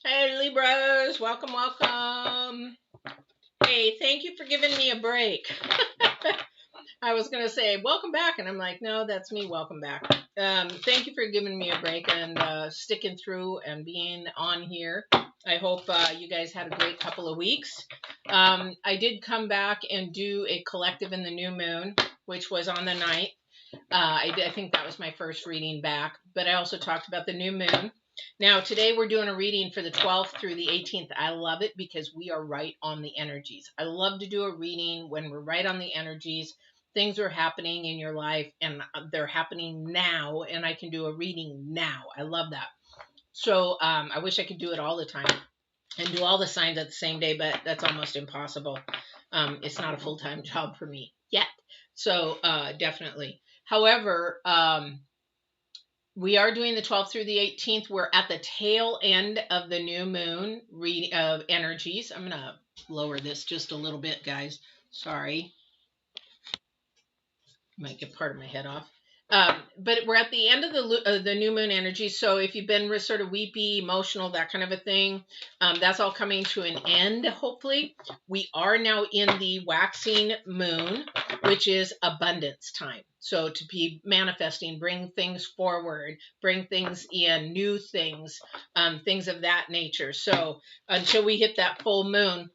Hey Libras, welcome, welcome. Hey, thank you for giving me a break. I was going to say welcome back, and I'm like, no, that's me, welcome back. Thank you for giving me a break and sticking through and being on here. I hope you guys had a great couple of weeks. I did come back and do a collective in the new moon, which was on the 9th. I think that was my first reading back, but I also talked about the new moon. Now, today we're doing a reading for the 12th through the 18th. I love it because we are right on the energies. I love to do a reading when we're right on the energies. Things are happening in your life and they're happening now, and I can do a reading now. I love that. So I wish I could do it all the time and do all the signs at the same day, but that's almost impossible. It's not a full-time job for me yet. So definitely. However, we are doing the 12th through the 18th. We're at the tail end of the new moon of energies. I'm going to lower this just a little bit, guys. Sorry. Might get part of my head off. But we're at the end of the new moon energy. So if you've been sort of weepy, emotional, that kind of a thing, that's all coming to an end, hopefully. We are now in the waxing moon, which is abundance time. So to be manifesting, bring things forward, bring things in, new things, things of that nature. So until we hit that full moon,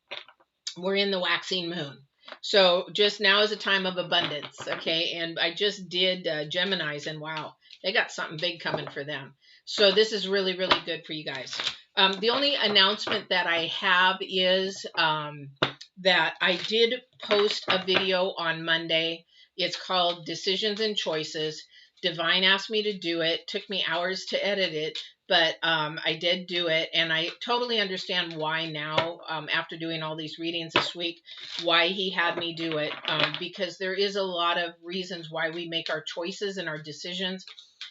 we're in the waxing moon. So just now is a time of abundance, okay? And I just did Geminis, and wow, they got something big coming for them. So this is really, really good for you guys. The only announcement that I have is that I did post a video on Monday. It's called Decisions and Choices. Divine asked me to do it. Took me hours to edit it, but I did do it, and I totally understand why now, after doing all these readings this week, why he had me do it, because there is a lot of reasons why we make our choices and our decisions,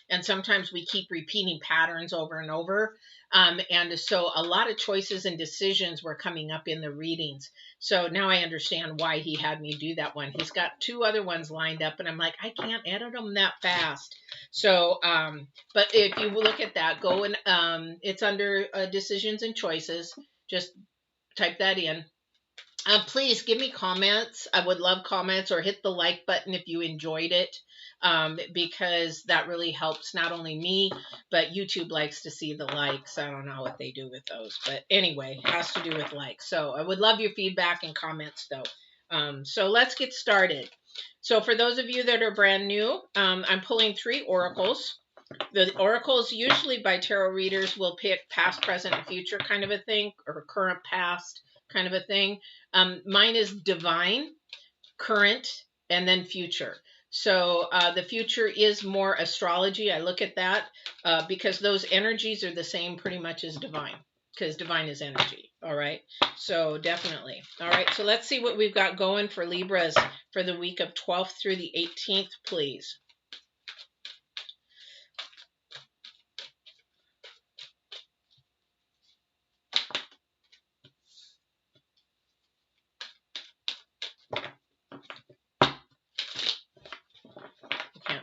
and sometimes we keep repeating patterns over and over, and so a lot of choices and decisions were coming up in the readings. So now I understand why he had me do that one. He's got 2 other ones lined up, and I'm like, I can't edit them that fast. So, but if you look at that, go and it's under decisions and choices. Just type that in. Please give me comments. I would love comments, or hit the like button if you enjoyed it, because that really helps not only me, but YouTube likes to see the likes. I don't know what they do with those, but anyway, it has to do with likes. So I would love your feedback and comments, though. So let's get started. So for those of you that are brand new, I'm pulling 3 oracles. The oracles, usually by tarot readers, will pick past, present, and future kind of a thing, or current, past kind of a thing. Mine is divine, current, and then future. So the future is more astrology. I look at that because those energies are the same pretty much as divine, because divine is energy. All right. So definitely. All right. So let's see what we've got going for Libras for the week of 12th through the 18th, please.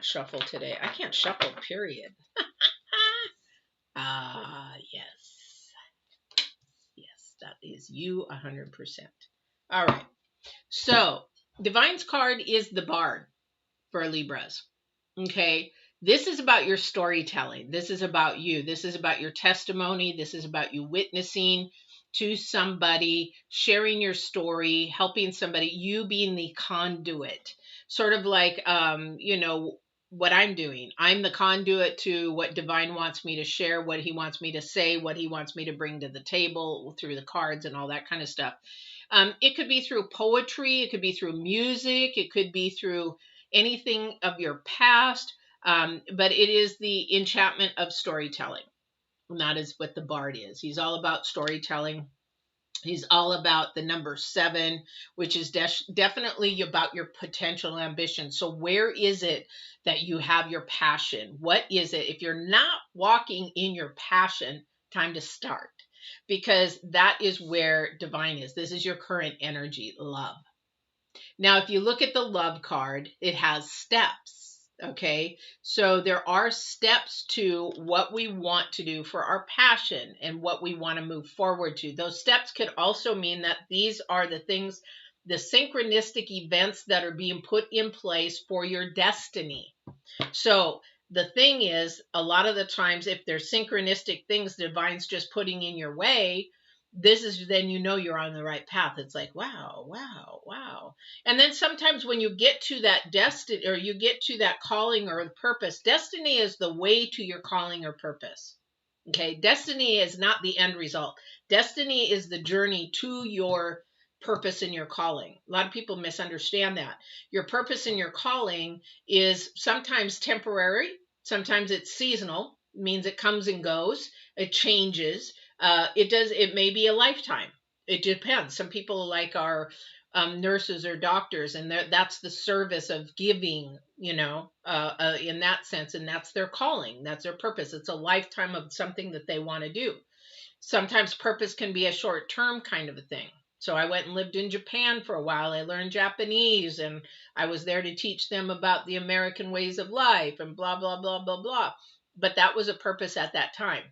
Shuffle today. I can't shuffle, period. Yes. Yes, that is you 100%. All right. So, Divine's card is the Bard for Libras. Okay. This is about your storytelling. This is about you. This is about your testimony. This is about you witnessing to somebody, sharing your story, helping somebody, you being the conduit. Sort of like, you know, what I'm doing. I'm the conduit to what Divine wants me to share, what he wants me to say, what he wants me to bring to the table through the cards and all that kind of stuff. It could be through poetry. It could be through music. It could be through anything of your past. But it is the enchantment of storytelling. And that is what the Bard is. He's all about storytelling. He's all about the number 7, which is definitely about your potential ambition. So where is it that you have your passion? What is it? If you're not walking in your passion, time to start, because that is where Divine is. This is your current energy, love. Now, if you look at the love card, it has steps. Okay, so there are steps to what we want to do for our passion and what we want to move forward to. Those steps could also mean that these are the things, the synchronistic events that are being put in place for your destiny. So the thing is, a lot of the times, if there's synchronistic things divine's just putting in your way, this is then you know you're on the right path. It's like, wow, wow, wow. And then sometimes when you get to that destiny, or you get to that calling or purpose, destiny is the way to your calling or purpose. Okay, destiny is not the end result. Destiny is the journey to your purpose and your calling. A lot of people misunderstand that. Your purpose and your calling is sometimes temporary, sometimes it's seasonal, means it comes and goes, it changes. It may be a lifetime. It depends. Some people like are nurses or doctors, and that's the service of giving, in that sense, and that's their calling, that's their purpose. It's a lifetime of something that they want to do. Sometimes purpose can be a short term kind of a thing. So I went and lived in Japan for a while. I learned Japanese, and I was there to teach them about the American ways of life and blah, blah, blah, blah, blah. But that was a purpose at that time.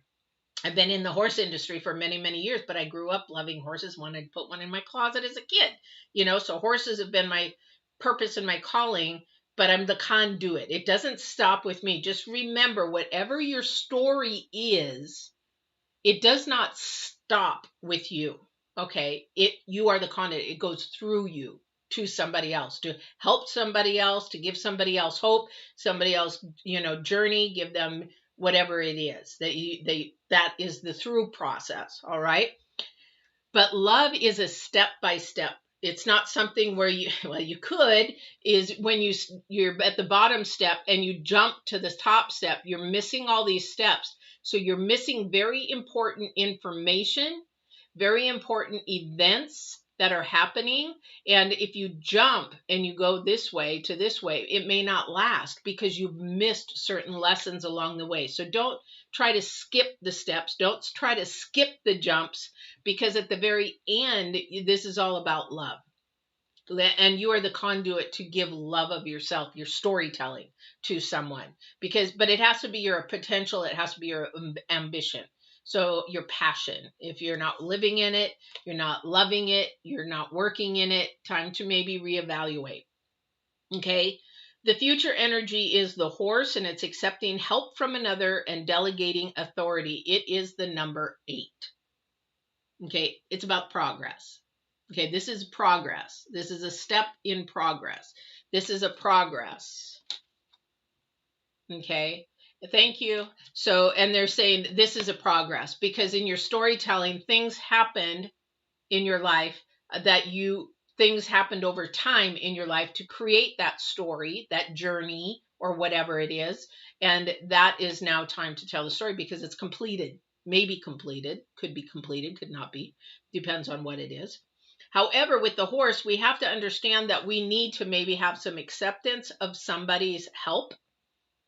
I've been in the horse industry for many, many years, but I grew up loving horses, wanted to put one in my closet as a kid, so horses have been my purpose and my calling, but I'm the conduit. It doesn't stop with me. Just remember, whatever your story is, it does not stop with you. Okay. You are the conduit. It goes through you to somebody else, to help somebody else, to give somebody else hope, somebody else, journey, give them whatever it is that is the through process. All right. But love is a step by step. It's not something where you could, is when you're at the bottom step and you jump to the top step, you're missing all these steps. So you're missing very important information, very important events that are happening. And if you jump and you go this way to this way, it may not last because you've missed certain lessons along the way. So don't try to skip the steps. Don't try to skip the jumps, because at the very end, this is all about love. And you are the conduit to give love of yourself, your storytelling to someone, but it has to be your potential. It has to be your ambition. So your passion. If you're not living in it, you're not loving it, you're not working in it, time to maybe reevaluate. Okay. The future energy is the horse, and it's accepting help from another and delegating authority. It is the number 8. Okay. It's about progress. Okay. This is progress. This is a step in progress. This is a progress. Okay. Thank you. So, and they're saying this is a progress because in your storytelling, things happened in your life things happened over time in your life to create that story, that journey, or whatever it is. And that is now time to tell the story because it's completed, maybe completed, could be completed, could not be, depends on what it is. However, with the horse, we have to understand that we need to maybe have some acceptance of somebody's help.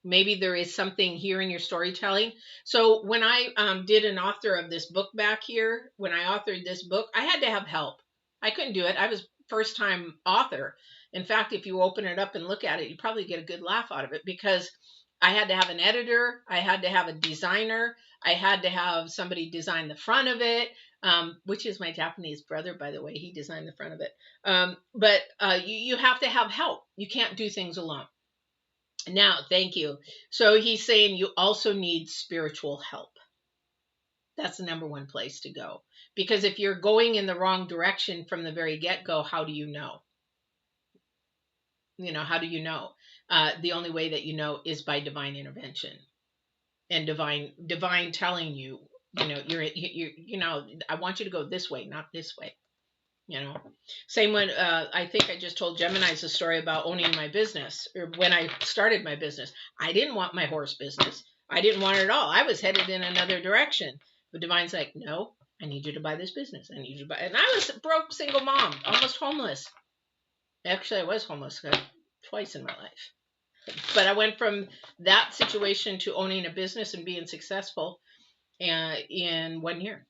Maybe there is something here in your storytelling. So when I did an author of this book back here, when I authored this book, I had to have help. I couldn't do it. I was first time author. In fact, if you open it up and look at it, you probably get a good laugh out of it because I had to have an editor. I had to have a designer. I had to have somebody design the front of it, which is my Japanese brother, by the way. He designed the front of it. But you have to have help. You can't do things alone. Now, thank you. So he's saying you also need spiritual help. That's the number one place to go. Because if you're going in the wrong direction from the very get-go, how do you know? How do you know? The only way that you know is by divine intervention and divine telling you, I want you to go this way, not this way. Same when I think I just told Gemini's a story about owning my business, or when I started my business. I didn't want my horse business. I didn't want it at all. I was headed in another direction. But Divine's like, no, I need you to buy this business. I need you to buy. And I was a broke single mom, almost homeless. Actually, I was homeless twice in my life. But I went from that situation to owning a business and being successful in 1 year.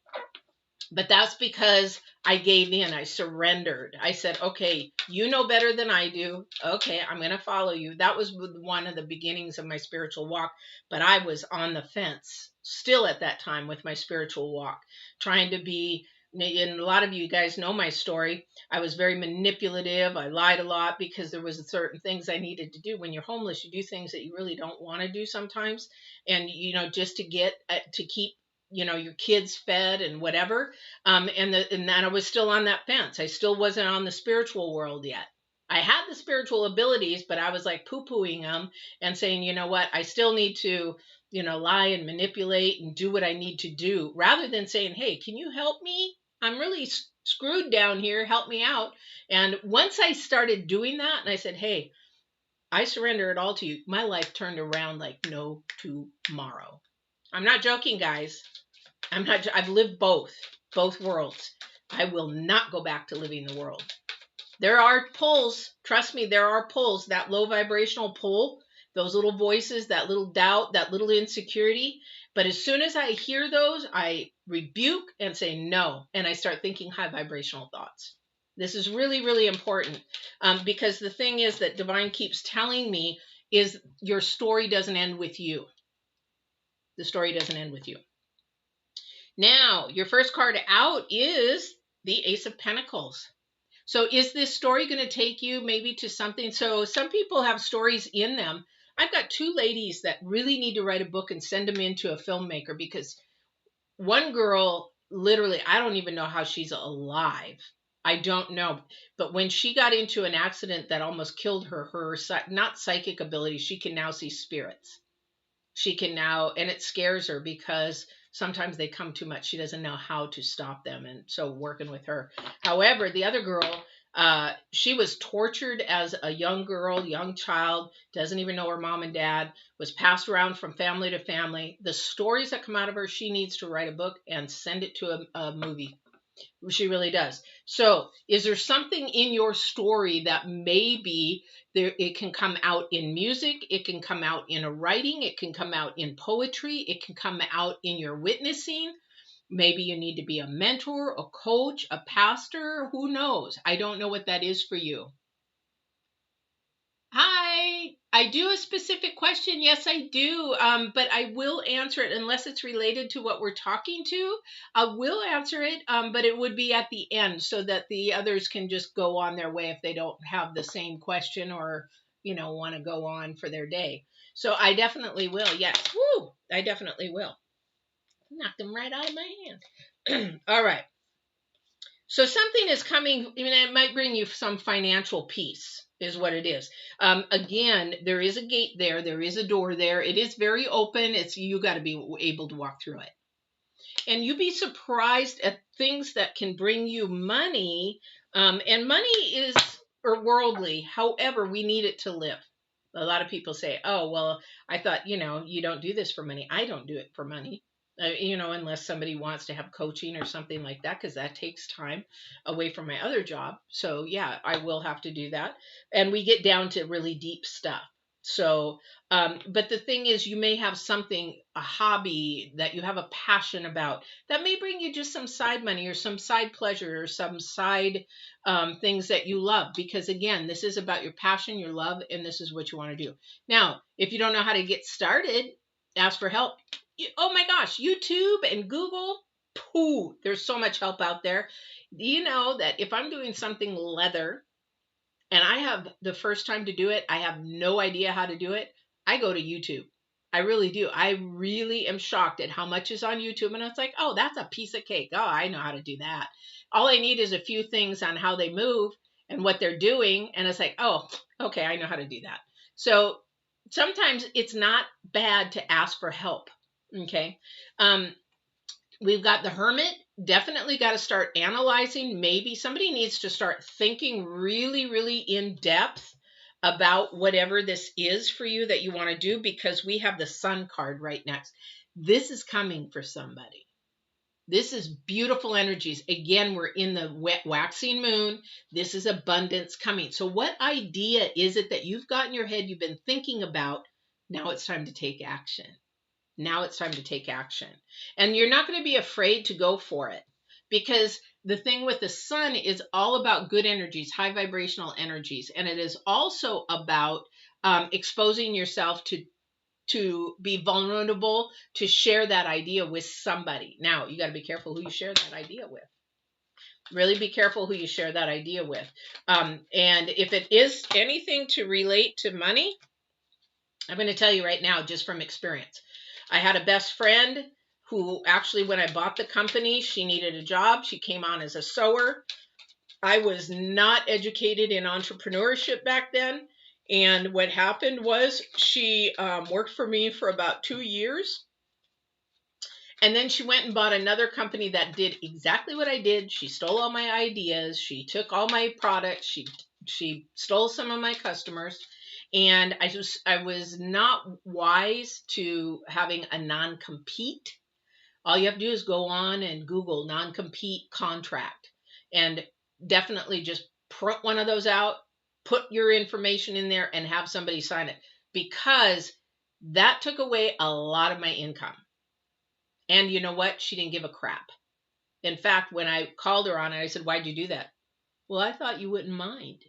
But that's because I gave in. I surrendered. I said, okay, you know better than I do. Okay, I'm going to follow you. That was one of the beginnings of my spiritual walk. But I was on the fence still at that time with my spiritual walk, trying to be. And a lot of you guys know my story. I was very manipulative. I lied a lot because there was certain things I needed to do. When you're homeless, you do things that you really don't want to do sometimes. And, just to get, to keep, your kids fed and whatever. And that I was still on that fence. I still wasn't on the spiritual world yet. I had the spiritual abilities, but I was like poo-pooing them and saying, you know what, I still need to, lie and manipulate and do what I need to do, rather than saying, hey, can you help me? I'm really screwed down here. Help me out. And once I started doing that and I said, hey, I surrender it all to you, my life turned around like no tomorrow. I'm not joking, guys. I've lived both worlds. I will not go back to living the world. There are pulls. Trust me, there are pulls. That low vibrational pull, those little voices, that little doubt, that little insecurity. But as soon as I hear those, I rebuke and say no. And I start thinking high vibrational thoughts. This is really, really important, because the thing is that Divine keeps telling me is your story doesn't end with you. The story doesn't end with you. Now, your first card out is the Ace of Pentacles. So is this story going to take you maybe to something? So some people have stories in them. I've got two ladies that really need to write a book and send them into a filmmaker, because one girl, literally, I don't even know how she's alive. I don't know. But when she got into an accident that almost killed her, not psychic ability, she can now see spirits. She can now, and it scares her because sometimes they come too much. She doesn't know how to stop them. And so working with her. However, the other girl, she was tortured as a young girl, young child, doesn't even know her mom and dad, was passed around from family to family. The stories that come out of her, she needs to write a book and send it to a movie. She really does. So is there something in your story that maybe it can come out in music, it can come out in a writing, it can come out in poetry, it can come out in your witnessing? Maybe you need to be a mentor, a coach, a pastor, who knows? I don't know what that is for you. Hi, I do a specific question. Yes, I do. But I will answer it unless it's related to what we're talking to. I will answer it, but it would be at the end so that the others can just go on their way if they don't have the same question or, want to go on for their day. So I definitely will. Yes. Woo! I definitely will. Knocked them right out of my hand. All right. So something is coming, it might bring you some financial peace is what it is. Again, there is a gate there. There is a door there. It is very open. You got to be able to walk through it. And you'd be surprised at things that can bring you money. And money is worldly. However, we need it to live. A lot of people say, oh, well, I thought, you don't do this for money. I don't do it for money. Unless somebody wants to have coaching or something like that, because that takes time away from my other job. So yeah, I will have to do that. And we get down to really deep stuff. So, but the thing is, you may have something, a hobby that you have a passion about that may bring you just some side money or some side pleasure or some side things that you love. Because again, this is about your passion, your love, and this is what you want to do. Now, if you don't know how to get started, ask for help. Oh my gosh, YouTube and Google, there's so much help out there. You know that if I'm doing something leather and I have the first time to do it, I have no idea how to do it, I go to YouTube. I really do. I really am shocked at how much is on YouTube. And it's like, oh, that's a piece of cake. Oh, I know how to do that. All I need is a few things on how they move and what they're doing. And it's like, oh, okay, I know how to do that. So sometimes it's not bad to ask for help. Okay. We've got the Hermit. Definitely got to start analyzing. Maybe somebody needs to start thinking really, really in depth about whatever this is for you that you want to do, because we have the Sun card right next. This is coming for somebody. This is beautiful energies. Again, we're in the waxing moon. This is abundance coming. So what idea is it that you've got in your head, you've been thinking about? Now it's time to take action. Now it's time to take action. And you're not going to be afraid to go for it. because the thing with the sun is all about good energies, high vibrational energies. And it is also about exposing yourself to be vulnerable, to share that idea with somebody. Now, you got to be careful who you share that idea with. Really be careful who you share that idea with. And if it is anything to relate to money, I'm going to tell you right now, just from experience. I had a best friend who actually, when I bought the company, she needed a job. She came on as a sewer. I was not educated in entrepreneurship back then. And what happened was she worked for me for about 2 years. And then she went and bought another company that did exactly what I did. She stole all my ideas. She took all my products. She stole some of my customers. And I was not wise to having a non-compete. All you have to do is go on and Google non-compete contract, and definitely just print one of those out, put your information in there, and have somebody sign it, because that took away a lot of my income. And you know what? She didn't give a crap. In fact, when I called her on it, I said, "Why'd you do that?" "Well, I thought you wouldn't mind."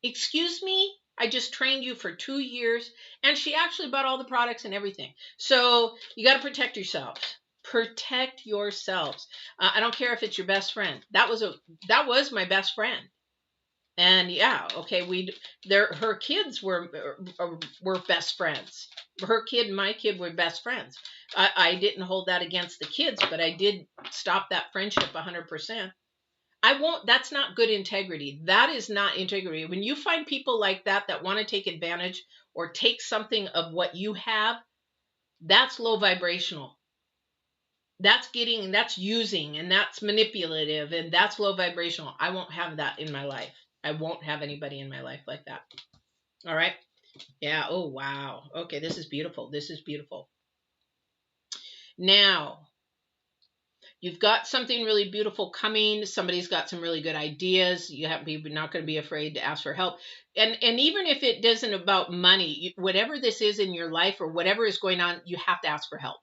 Excuse me? I just trained you for 2 years. And she actually bought all the products and everything. So you got to protect yourselves. Protect yourselves. I don't care if it's your best friend. That was my best friend. And yeah, okay, her kids were best friends. Her kid and my kid were best friends. I didn't hold that against the kids, but I did stop that friendship 100%. That's not good integrity. That is not integrity. When you find people like that want to take advantage or take something of what you have, that's low vibrational. That's using, and that's manipulative, and that's low vibrational. I won't have that in my life. I won't have anybody in my life like that. All right. Yeah. Oh, wow. Okay. This is beautiful. This is beautiful. Now, you've got something really beautiful coming. Somebody's got some really good ideas. You're not going to be afraid to ask for help. And even if it isn't about money, whatever this is in your life or whatever is going on, you have to ask for help.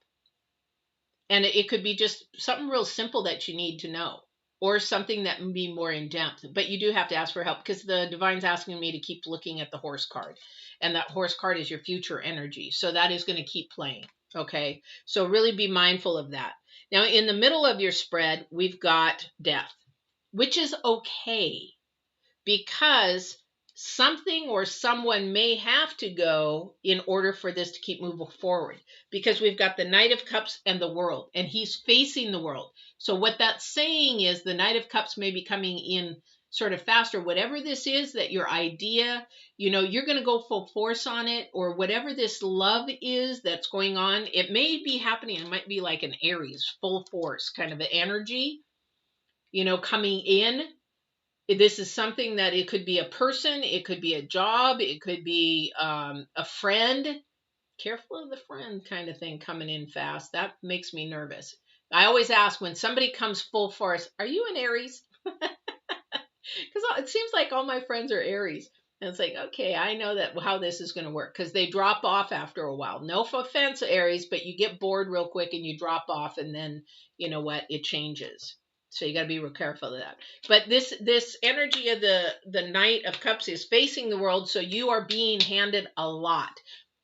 And it could be just something real simple that you need to know, or something that would be more in depth. But you do have to ask for help, because the divine's asking me to keep looking at the horse card. And that horse card is your future energy. So that is going to keep playing. Okay. So really be mindful of that. Now, in the middle of your spread, we've got death, which is okay, because something or someone may have to go in order for this to keep moving forward, because we've got the Knight of Cups and the World, and he's facing the world. So what that's saying is the Knight of Cups may be coming in sort of faster. Whatever this is, that your idea, you're going to go full force on it, or whatever this love is that's going on, it may be happening. It might be like an Aries full force kind of an energy, coming in. This is something that it could be a person, it could be a job, it could be a friend. Careful of the friend kind of thing coming in fast. That makes me nervous. I always ask, when somebody comes full force, are you an Aries? Because it seems like all my friends are Aries. And it's like, okay, I know that how this is going to work, because they drop off after a while. No offense, Aries, but you get bored real quick and you drop off, and then, you know what, it changes. So you got to be real careful of that. But this energy of the Knight of Cups is facing the world, so you are being handed a lot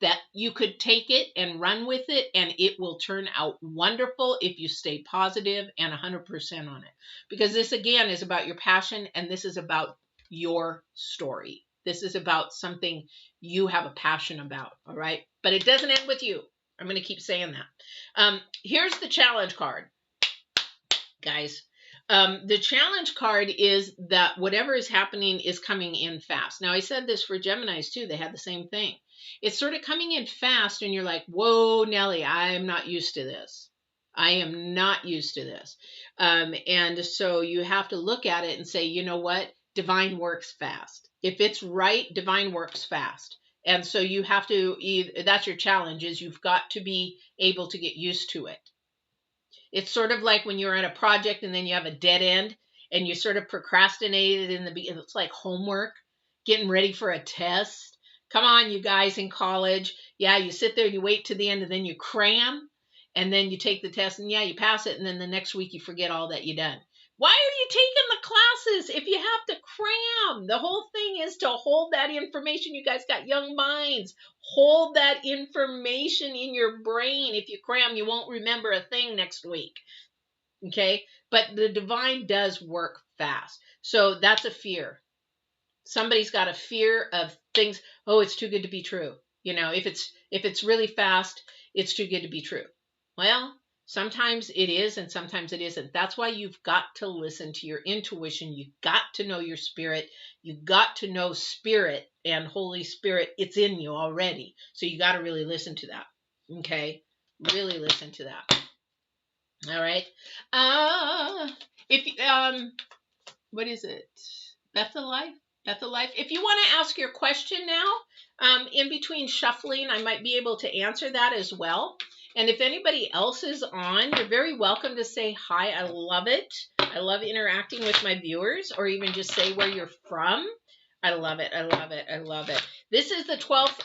that you could take it and run with it, and it will turn out wonderful if you stay positive and 100% on it. Because this, again, is about your passion, and this is about your story. This is about something you have a passion about, all right? But it doesn't end with you. I'm going to keep saying that. Here's the challenge card, guys. The challenge card is that whatever is happening is coming in fast. Now, I said this for Geminis too. They had the same thing. It's sort of coming in fast, and you're like, whoa, Nelly, I'm not used to this. I am not used to this. And so you have to look at it and say, you know what? Divine works fast. If it's right, divine works fast. And so you have to, that's your challenge, is you've got to be able to get used to it. It's sort of like when you're at a project and then you have a dead end and you sort of procrastinated in the beginning. It's like homework, getting ready for a test. Come on, you guys in college. Yeah, you sit there, you wait to the end, and then you cram. And then you take the test and yeah, you pass it. And then the next week you forget all that you done. Why are you taking the classes if you have to cram? The whole thing is to hold that information. You guys got young minds. Hold that information in your brain. If you cram, you won't remember a thing next week. Okay? But the divine does work fast. So that's a fear. Somebody's got a fear of things. Oh, it's too good to be true. You know, if it's really fast, it's too good to be true. Well, sometimes it is and sometimes it isn't. That's why you've got to listen to your intuition. You've got to know your spirit. You've got to know spirit and Holy Spirit. It's in you already. So you got to really listen to that. Okay? Really listen to that. All right. What is it? Bethelife? Bethelife. If you want to ask your question now, in between shuffling, I might be able to answer that as well. And if anybody else is on, you're very welcome to say hi. I love it. I love interacting with my viewers, or even just say where you're from. I love it. I love it. I love it. This is the 12th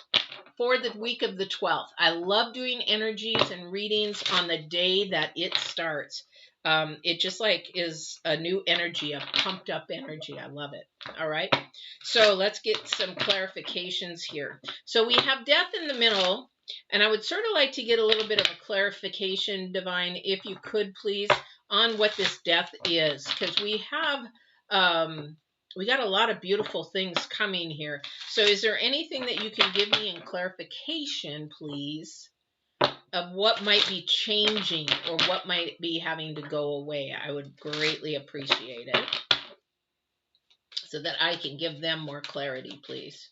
for the week of the 12th. I love doing energies and readings on the day that it starts. It just like is a new energy, a pumped up energy. I love it. All right. So let's get some clarifications here. So we have death in the middle, and I would sort of like to get a little bit of a clarification, Divine, if you could please, on what this death is, because we have, we got a lot of beautiful things coming here. So is there anything that you can give me in clarification, please, of what might be changing or what might be having to go away? I would greatly appreciate it so that I can give them more clarity, please.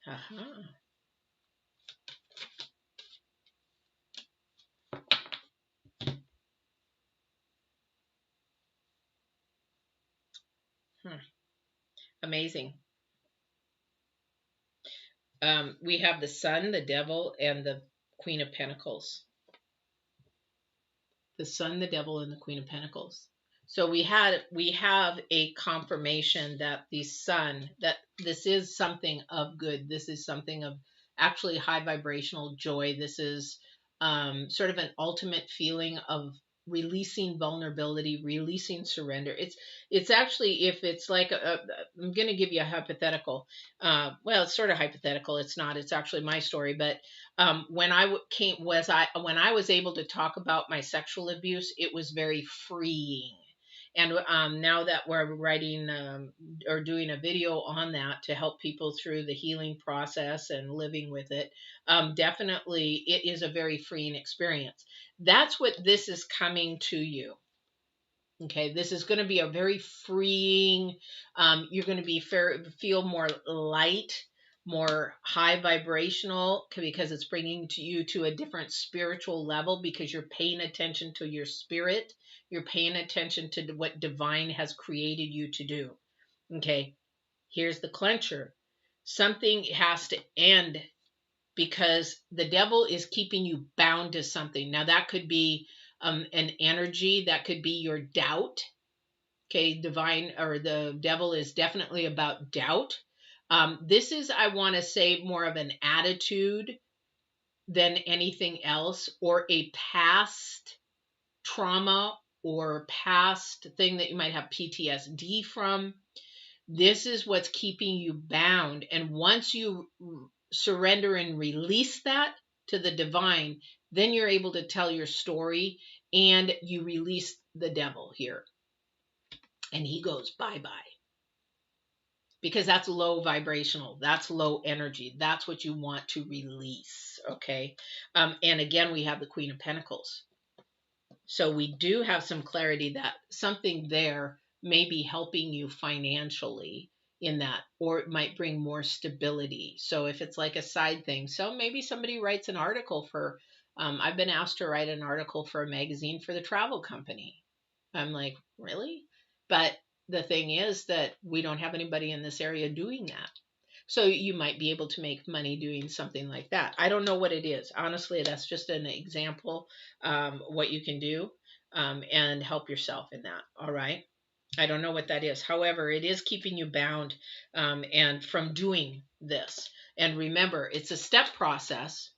Uh-huh. Amazing. We have the Sun, the Devil, and the Queen of Pentacles. The Sun, the Devil, and the Queen of Pentacles. So we have a confirmation that the Sun, that this is something of good. This is something of actually high vibrational joy. This is sort of an ultimate feeling of releasing vulnerability, releasing surrender. It's actually, if it's like I'm going to give you a hypothetical. Well, it's sort of hypothetical. It's not. It's actually my story. But when I was able to talk about my sexual abuse, it was very freeing. And now that we're writing or doing a video on that to help people through the healing process and living with it, definitely it is a very freeing experience. That's what this is coming to you. Okay, this is going to be a very freeing, you're going to feel more light, more high vibrational, because it's bringing you to a different spiritual level, because you're paying attention to your spirit. You're paying attention to what divine has created you to do. Okay, here's the clencher. Something has to end, because the devil is keeping you bound to something. Now that could be an energy, that could be your doubt. Okay, divine or the devil is definitely about doubt. This is, I want to say, more of an attitude than anything else, or a past trauma or past thing that you might have PTSD from. This is what's keeping you bound. And once you surrender and release that to the divine, then you're able to tell your story, and you release the devil here. And he goes bye-bye. Because that's low vibrational. That's low energy. That's what you want to release. Okay. And again, we have the Queen of Pentacles. So we do have some clarity that something there may be helping you financially in that, or it might bring more stability. So if it's like a side thing, so maybe somebody writes an article for, I've been asked to write an article for a magazine for the travel company. I'm like, really? But the thing is that we don't have anybody in this area doing that. So you might be able to make money doing something like that. I don't know what it is. Honestly, that's just an example, what you can do. and help yourself in that. All right. I don't know what that is. However, it is keeping you bound and from doing this. And remember, it's a step process.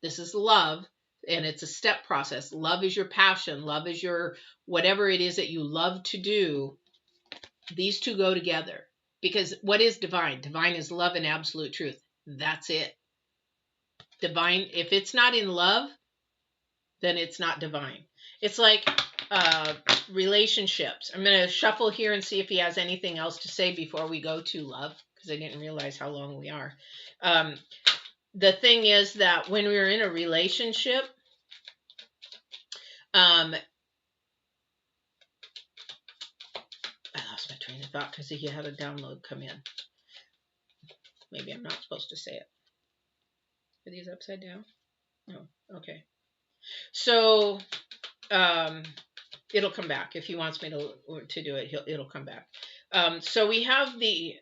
This is love, and it's a step process. Love is your passion. Love is your whatever it is that you love to do. These two go together. Because what is divine? Divine is love and absolute truth. That's it. Divine, if it's not in love, then it's not divine. It's like relationships. I'm going to shuffle here and see if he has anything else to say before we go to love, because I didn't realize how long we are. The thing is that when we're in a relationship, I lost my train of thought because he had a download come in. Maybe I'm not supposed to say it. Are these upside down? No. Okay. So it'll come back. If he wants me to do it, it'll come back. So we have the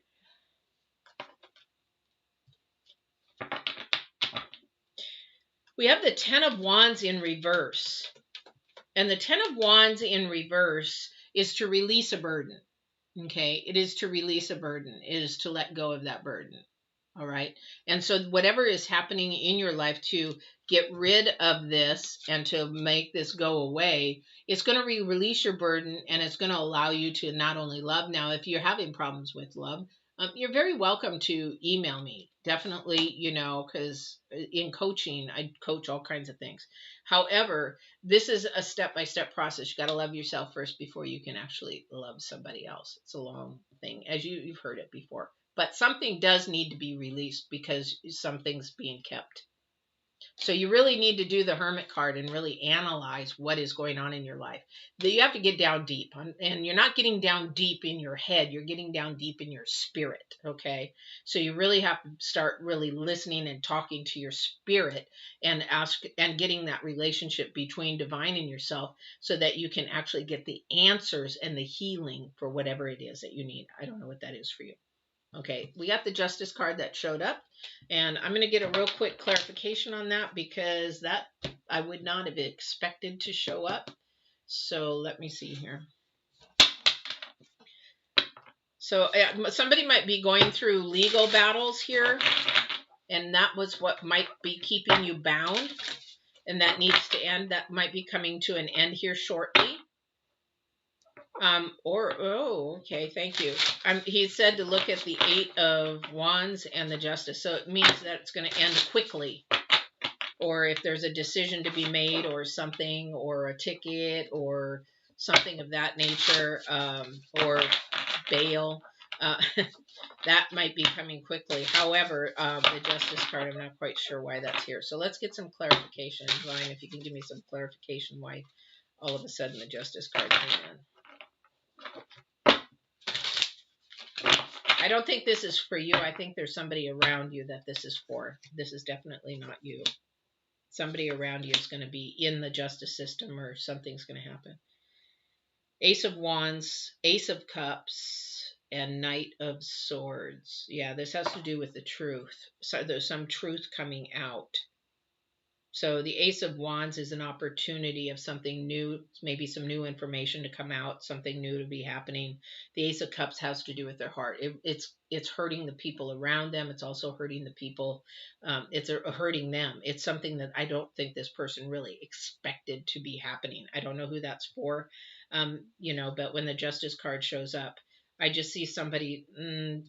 Ten of Wands in reverse. And the Ten of Wands in reverse is to release a burden. Okay? It is to release a burden. It is to let go of that burden. All right. And so whatever is happening in your life to get rid of this and to make this go away, it's going to release your burden, and it's going to allow you to not only love. Now, if you're having problems with love, you're very welcome to email me. Definitely, because in coaching, I coach all kinds of things. However, this is a step-by-step process. You got to love yourself first before you can actually love somebody else. It's a long thing, as you've heard it before. But something does need to be released because something's being kept. So you really need to do the Hermit card and really analyze what is going on in your life. You have to get down deep. And you're not getting down deep in your head. You're getting down deep in your spirit, okay? So you really have to start really listening and talking to your spirit and getting that relationship between divine and yourself so that you can actually get the answers and the healing for whatever it is that you need. I don't know what that is for you. Okay, we got the Justice card that showed up, and I'm going to get a real quick clarification on that because that I would not have expected to show up. So let me see here. So somebody might be going through legal battles here, and that was what might be keeping you bound, and that needs to end. That might be coming to an end here shortly. Okay, thank you. He said to look at the 8 of Wands and the Justice. So it means that it's going to end quickly. Or if there's a decision to be made or something, or a ticket or something of that nature, or bail, that might be coming quickly. However, the Justice card, I'm not quite sure why that's here. So let's get some clarification. Ryan, if you can give me some clarification why all of a sudden the Justice card came in. I don't think this is for you. I think there's somebody around you that this is for. This is definitely not you. Somebody around you is going to be in the justice system, or something's going to happen. Ace of Wands, Ace of Cups, and Knight of Swords. Yeah, this has to do with the truth. So there's some truth coming out. So the Ace of Wands is an opportunity of something new, maybe some new information to come out, something new to be happening. The Ace of Cups has to do with their heart. It's hurting the people around them. It's also hurting the people. It's hurting them. It's something that I don't think this person really expected to be happening. I don't know who that's for, but when the Justice card shows up, I just see somebody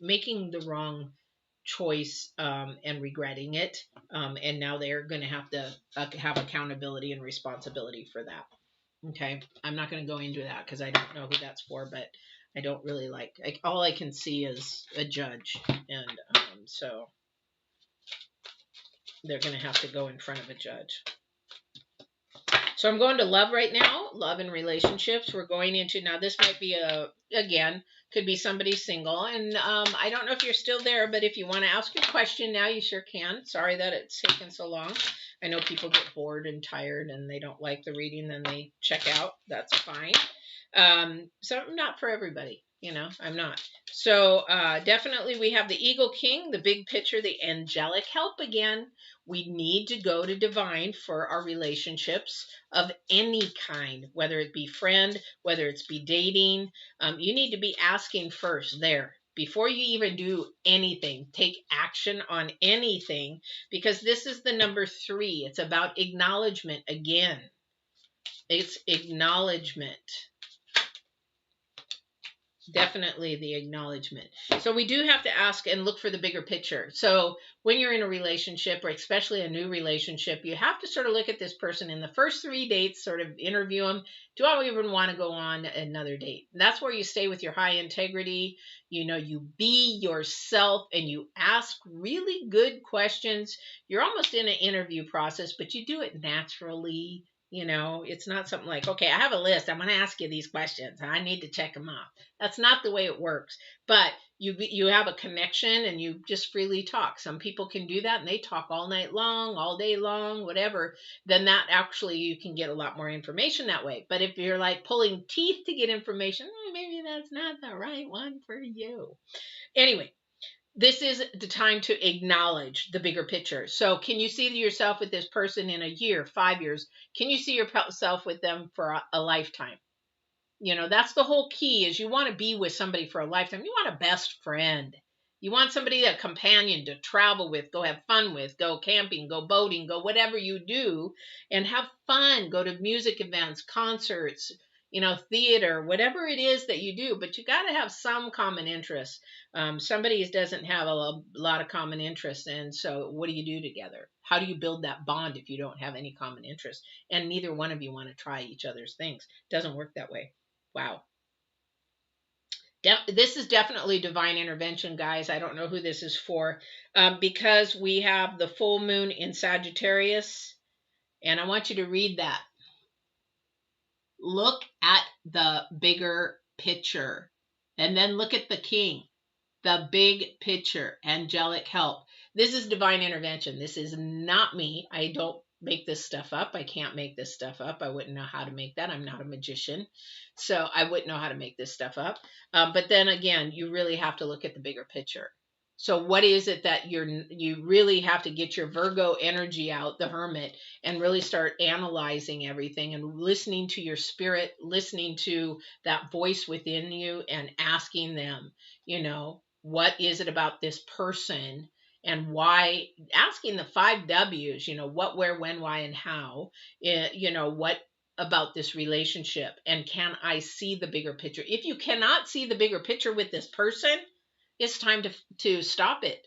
making the wrong choice and regretting it, and now they're going to have accountability and responsibility for that. Okay, I'm not going to go into that because I don't know who that's for, but I don't really all I can see is a judge, and so they're going to have to go in front of a judge. So I'm going to love right now, love and relationships. We're going into, now this might be could be somebody single. And I don't know if you're still there, but if you want to ask your question now, you sure can. Sorry that it's taken so long. I know people get bored and tired and they don't like the reading, then they check out. That's fine. So I'm not for everybody, I'm not. So definitely we have the Eagle King, the big picture, the angelic help again. We need to go to divine for our relationships of any kind, whether it be friend, whether it's be dating. You need to be asking first there. Before you even do anything, take action on anything, because this is the number 3. It's about acknowledgement again. It's acknowledgement. Definitely the acknowledgement. So we do have to ask and look for the bigger picture. So when you're in a relationship, or especially a new relationship, you have to sort of look at this person in the first 3 dates, sort of interview them. Do I even want to go on another date? And that's where you stay with your high integrity. You be yourself and you ask really good questions. You're almost in an interview process, but you do it naturally. It's not something like, okay, I have a list. I'm going to ask you these questions. I need to check them off. That's not the way it works. But you have a connection and you just freely talk. Some people can do that and they talk all night long, all day long, whatever. Then that actually you can get a lot more information that way. But if you're like pulling teeth to get information, maybe that's not the right one for you. Anyway, this is the time to acknowledge the bigger picture. So can you see yourself with this person in a year, 5 years? Can you see yourself with them for a lifetime? That's the whole key, is you want to be with somebody for a lifetime. You want a best friend. You want somebody, a companion to travel with, go have fun with, go camping, go boating, go whatever you do and have fun. Go to music events, concerts, theater, whatever it is that you do, but you got to have some common interest. Somebody doesn't have a lot of common interests. And so what do you do together? How do you build that bond if you don't have any common interest? And neither one of you want to try each other's things. It doesn't work that way. Wow. This is definitely divine intervention, guys. I don't know who this is for, because we have the full moon in Sagittarius. And I want you to read that. Look at the bigger picture. And then look at the king. The big picture. Angelic help. This is divine intervention. This is not me. I don't make this stuff up. I can't make this stuff up. I wouldn't know how to make that. I'm not a magician. So I wouldn't know how to make this stuff up. But then again, you really have to look at the bigger picture. So what is it that you really have to get your Virgo energy out, the hermit, and really start analyzing everything and listening to your spirit, listening to that voice within you and asking them, what is it about this person and why, asking the 5 W's, what, where, when, why, and how, what about this relationship, and can I see the bigger picture? If you cannot see the bigger picture with this person, it's time to stop it.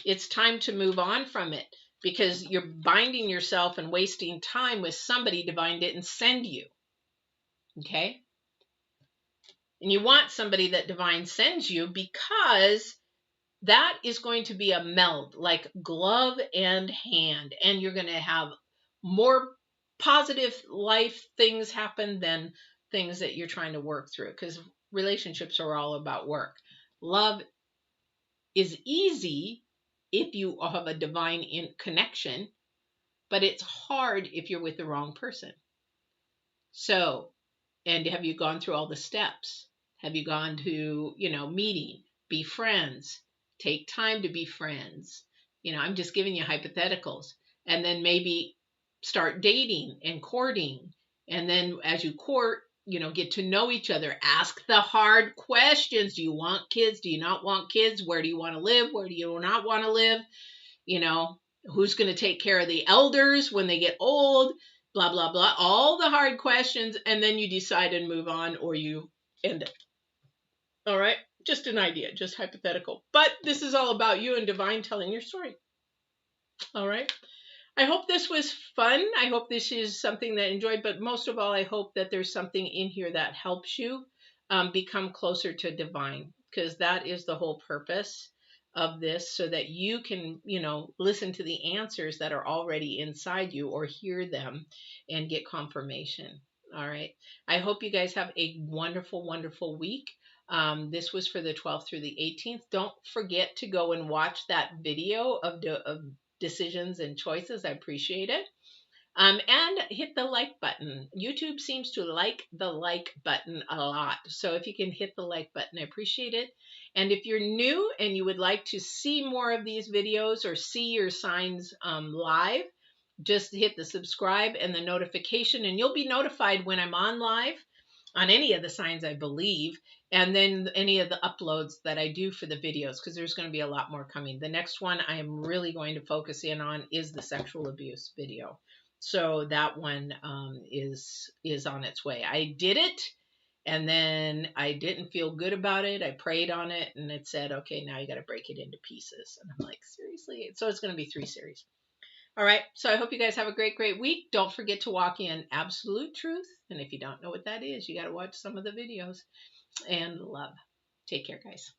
It's time to move on from it, because you're binding yourself and wasting time with somebody divine didn't send you. Okay? And you want somebody that divine sends you, because that is going to be a meld, like glove and hand. And you're going to have more positive life things happen than things that you're trying to work through, because relationships are all about work. Love is easy if you have a divine connection, but it's hard if you're with the wrong person. So, and have you gone through all the steps? Have you gone to, meeting, be friends, take time to be friends? I'm just giving you hypotheticals. And then maybe start dating and courting. And then as you court, get to know each other. Ask the hard questions. Do you want kids? Do you not want kids? Where do you want to live? Where do you not want to live? Who's going to take care of the elders when they get old? Blah, blah, blah. All the hard questions. And then you decide and move on, or you end it. All right. Just an idea, just hypothetical. But this is all about you and divine telling your story. All right. I hope this was fun. I hope this is something that you enjoyed, but most of all, I hope that there's something in here that helps you become closer to divine, because that is the whole purpose of this, so that you can, listen to the answers that are already inside you, or hear them and get confirmation. All right. I hope you guys have a wonderful, wonderful week. This was for the 12th through the 18th. Don't forget to go and watch that video of decisions and choices. I appreciate it. And hit the like button. YouTube seems to like the like button a lot. So if you can hit the like button, I appreciate it. And if you're new and you would like to see more of these videos or see your signs live, just hit the subscribe and the notification, and you'll be notified when I'm on live on any of the signs, I believe, and then any of the uploads that I do for the videos, because there's going to be a lot more coming. The next one I am really going to focus in on is the sexual abuse video. So that one is on its way. I did it, and then I didn't feel good about it. I prayed on it, and it said, okay, now you got to break it into pieces. And I'm like, seriously? So it's going to be 3 series. All right. So I hope you guys have a great, great week. Don't forget to walk in absolute truth. And if you don't know what that is, you got to watch some of the videos. And love. Take care, guys.